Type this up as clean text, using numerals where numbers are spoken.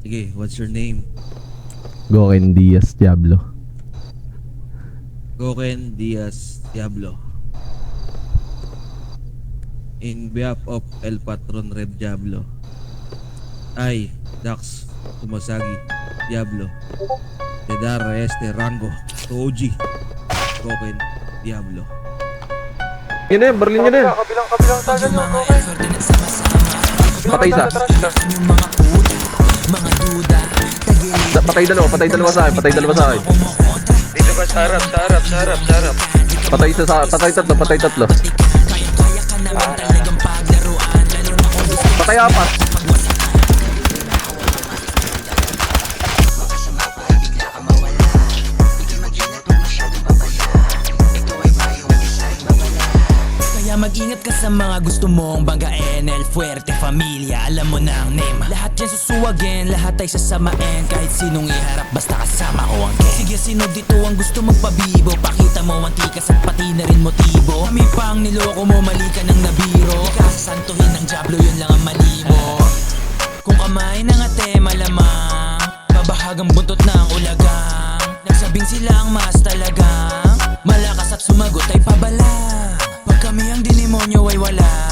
Sige, what's your name? Goken Diaz Diablo. Goken Diaz Diablo. In behalf of El Patron Red Diablo, I, Dax Tumasagi Diablo, de dar este rango to OG Goken Diablo. Yun na yan, Berlin yun na yan. Kabilang tagal yun, okay? Patay isa. Patay dalawa sa akin. Dito ka sa harap. Patay tatlo. Patay apat. Mag-ingat ka sa mga gusto mong banggain. El Fuerte Familia, alam mo na ang name. Lahat yan susuwagin, lahat ay sasamain. Kahit sinong iharap, basta kasama ko ang gang. Sige, sino dito ang gusto magpabibo? Pakita mo ang tikas at pati na rin motibo. Kami pang niloko mo, mali ka ng nabiro. Di ka sasantuhin ng Diablo, yun lang ang mali mo. Kung kamay ng ate malamang, babahagang buntot ng ulagang. Nagsabing sila ang mas talagang malakas at sumagot ay pabala. Pag kami ang dinimonyo ay wala.